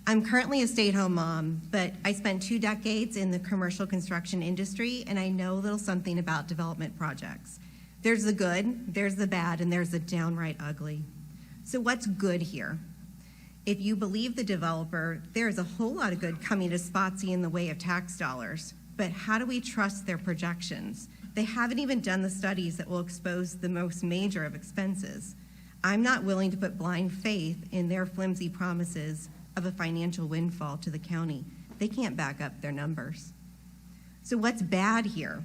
I'm currently a stay-at-home mom, but I spent 2 decades in the commercial construction industry, and I know a little something about development projects. There's the good, there's the bad, and there's the downright ugly. So what's good here? If you believe the developer, there's a whole lot of good coming to Spotsy in the way of tax dollars. But how do we trust their projections? They haven't even done the studies that will expose the most major of expenses. I'm not willing to put blind faith in their flimsy promises of a financial windfall to the county. They can't back up their numbers. So what's bad here?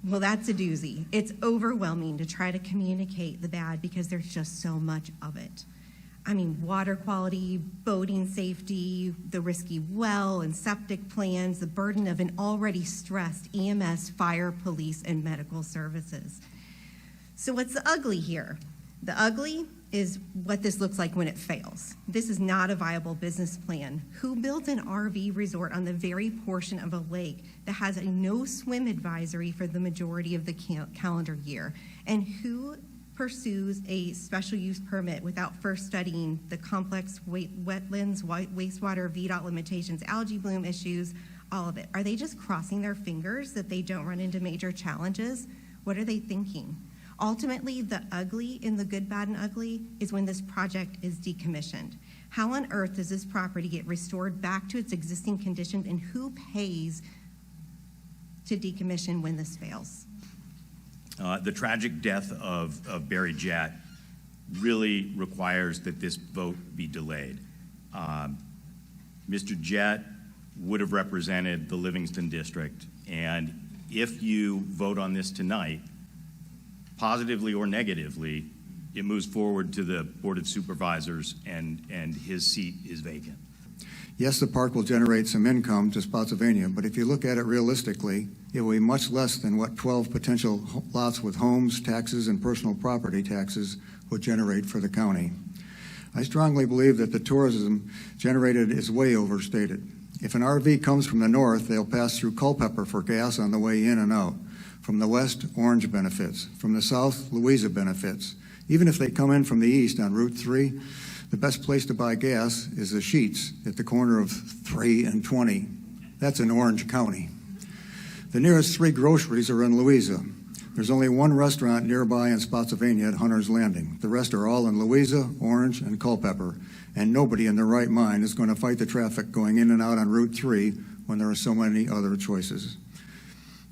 Well, that's a doozy. It's overwhelming to try to communicate the bad because there's just so much of it. I mean, water quality, boating safety, the risky well and septic plans, the burden of an already stressed EMS, fire, police, and medical services. So what's the ugly here? The ugly is what this looks like when it fails. This is not a viable business plan. Who built an RV resort on the very portion of a lake that has a no swim advisory for the majority of the calendar year? And who pursues a special use permit without first studying the complex wetlands, wastewater, VDOT limitations, algae bloom issues, all of it? Are they just crossing their fingers that they don't run into major challenges? What are they thinking? Ultimately, the ugly in the good, bad, and ugly is when this project is decommissioned. How on earth does this property get restored back to its existing conditions, and who pays to decommission when this fails? The tragic death of Barry Jett really requires that this vote be delayed. Mr. Jett would have represented the Livingston District, and if you vote on this tonight, positively or negatively, it moves forward to the Board of Supervisors, and his seat is vacant. Yes, the park will generate some income to Spotsylvania, but if you look at it realistically, it will be much less than what 12 potential lots with homes, taxes, and personal property taxes would generate for the county. I strongly believe that the tourism generated is way overstated. If an RV comes from the north, they'll pass through Culpeper for gas on the way in and out. From the west, Orange benefits. From the south, Louisa benefits. Even if they come in from the east on Route 3, the best place to buy gas is the Sheets at the corner of 3 and 20. That's in Orange County. The nearest 3 groceries are in Louisa. There's only 1 restaurant nearby in Spotsylvania at Hunter's Landing. The rest are all in Louisa, Orange, and Culpeper. And nobody in their right mind is going to fight the traffic going in and out on Route 3 when there are so many other choices.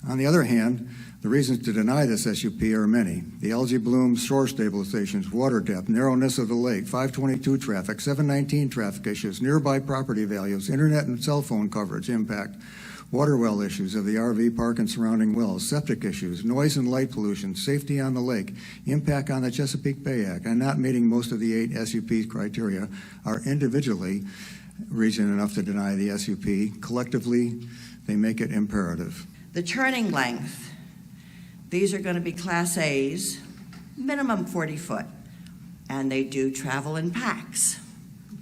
On the other hand, the reasons to deny this SUP are many. The algae bloom, shore stabilizations, water depth, narrowness of the lake, 522 traffic, 719 traffic issues, nearby property values, internet and cell phone coverage impact, water well issues of the RV park and surrounding wells, septic issues, noise and light pollution, safety on the lake, impact on the Chesapeake Bay Act, and not meeting most of the 8 SUP criteria are individually reason enough to deny the SUP. Collectively, they make it imperative. The turning length, these are going to be Class A's, minimum 40 foot, and they do travel in packs.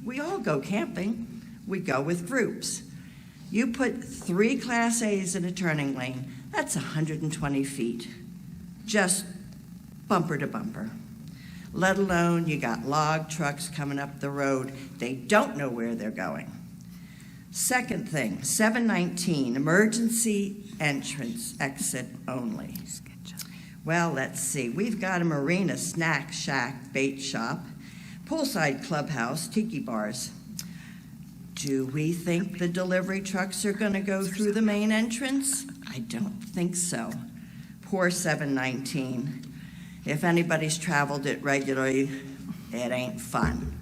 We all go camping. We go with groups. You put 3 Class A's in a turning lane, that's 120 feet, just bumper to bumper. Let alone you got log trucks coming up the road. They don't know where they're going. Second thing, 719, emergency entrance exit only. Well, let's see. We've got a marina, snack shack, bait shop, poolside clubhouse, tiki bars. Do we think the delivery trucks are going to go through the main entrance? I don't think so. Poor 719. If anybody's traveled it regularly, it ain't fun.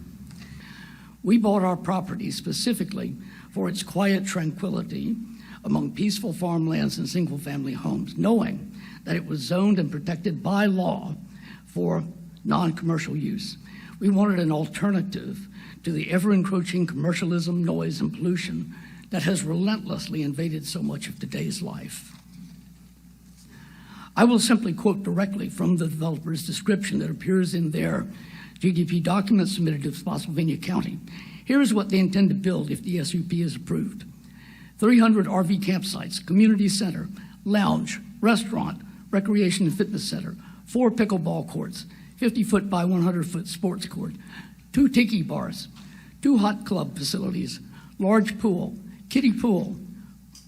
We bought our property specifically for its quiet tranquility among peaceful farmlands and single-family homes, knowing that it was zoned and protected by law for non-commercial use. We wanted an alternative to the ever-encroaching commercialism, noise, and pollution that has relentlessly invaded so much of today's life. I will simply quote directly from the developer's description that appears in their GDP document submitted to Spotsylvania County. Here is what they intend to build if the SUP is approved. 300 RV campsites, community center, lounge, restaurant, recreation and fitness center, 4 pickleball courts, 50-foot by 100-foot sports court, 2 tiki bars, 2 hot club facilities, large pool, kiddie pool,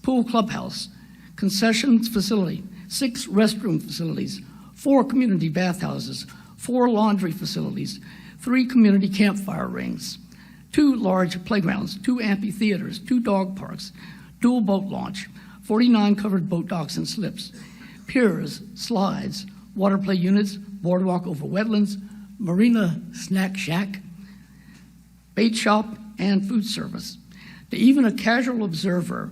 pool clubhouse, concessions facility, 6 restroom facilities, 4 community bathhouses, 4 laundry facilities, 3 community campfire rings, 2 large playgrounds, 2 amphitheaters, 2 dog parks, dual boat launch, 49 covered boat docks and slips, piers, slides, water play units, boardwalk over wetlands, marina snack shack, bait shop, and food service. To even a casual observer,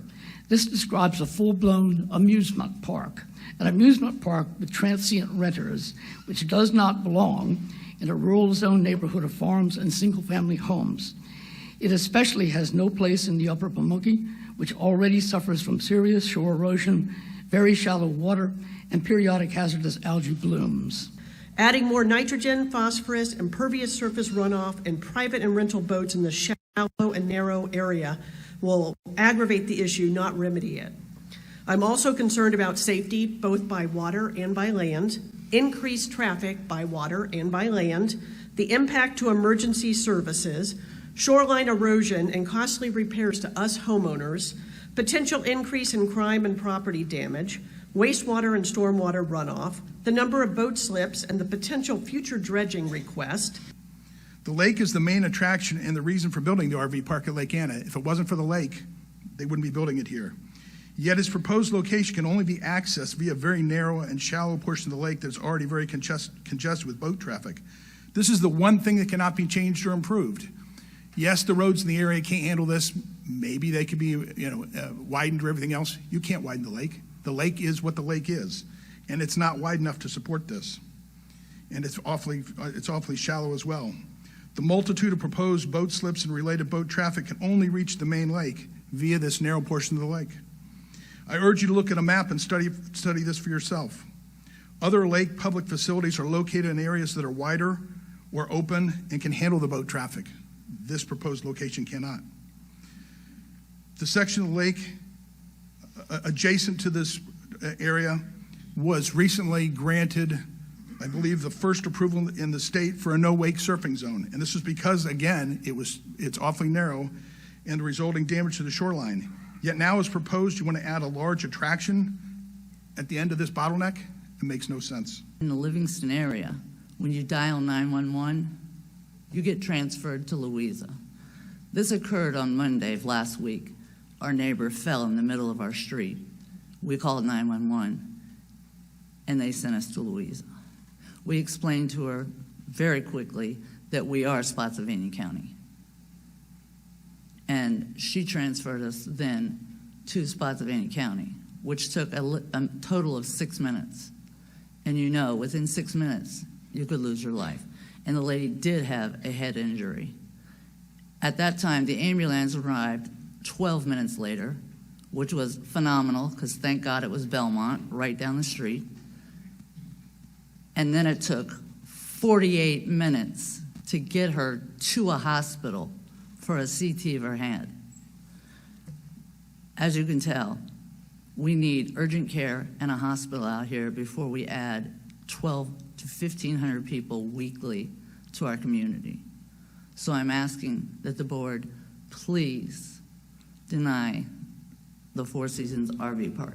this describes a full-blown amusement park, an amusement park with transient renters, which does not belong in a rural zone neighborhood of farms and single-family homes. It especially has no place in the Upper Pamunkey, which already suffers from serious shore erosion, very shallow water, and periodic hazardous algae blooms. Adding more nitrogen, phosphorus, impervious surface runoff, and private and rental boats in the shallow and narrow area will aggravate the issue, not remedy it. I'm also concerned about safety, both by water and by land, increased traffic by water and by land, the impact to emergency services, shoreline erosion and costly repairs to us homeowners, potential increase in crime and property damage, wastewater and stormwater runoff, the number of boat slips, and the potential future dredging request. The lake is the main attraction and the reason for building the RV park at Lake Anna. If it wasn't for the lake, they wouldn't be building it here. Yet its proposed location can only be accessed via a very narrow and shallow portion of the lake that's already very congested with boat traffic. This is the one thing that cannot be changed or improved. Yes, the roads in the area can't handle this. Maybe they could be, widened or everything else. You can't widen the lake. The lake is what the lake is, and it's not wide enough to support this. And it's awfully shallow as well. The multitude of proposed boat slips and related boat traffic can only reach the main lake via this narrow portion of the lake. I urge you to look at a map and study this for yourself. Other lake public facilities are located in areas that are wider or open and can handle the boat traffic. This proposed location cannot. The section of the lake adjacent to this area was recently granted, I believe, the first approval in the state for a no-wake surfing zone. And this was because, again, it's awfully narrow and the resulting damage to the shoreline. Yet now, as proposed, you want to add a large attraction at the end of this bottleneck? It makes no sense. In the Livingston area, when you dial 911, you get transferred to Louisa. This occurred on Monday of last week. Our neighbor fell in the middle of our street. We called 911, and they sent us to Louisa. We explained to her very quickly that we are Spotsylvania County. And she transferred us then to Spotsylvania County, which took a total of 6 minutes. And within 6 minutes, you could lose your life. And the lady did have a head injury. At that time, the ambulance arrived 12 minutes later, which was phenomenal, because thank God it was Belmont, right down the street. And then it took 48 minutes to get her to a hospital for a CT of her hand. As you can tell, we need urgent care and a hospital out here before we add 1,200 to 1,500 people weekly to our community. So I'm asking that the board please deny the Four Seasons RV Park.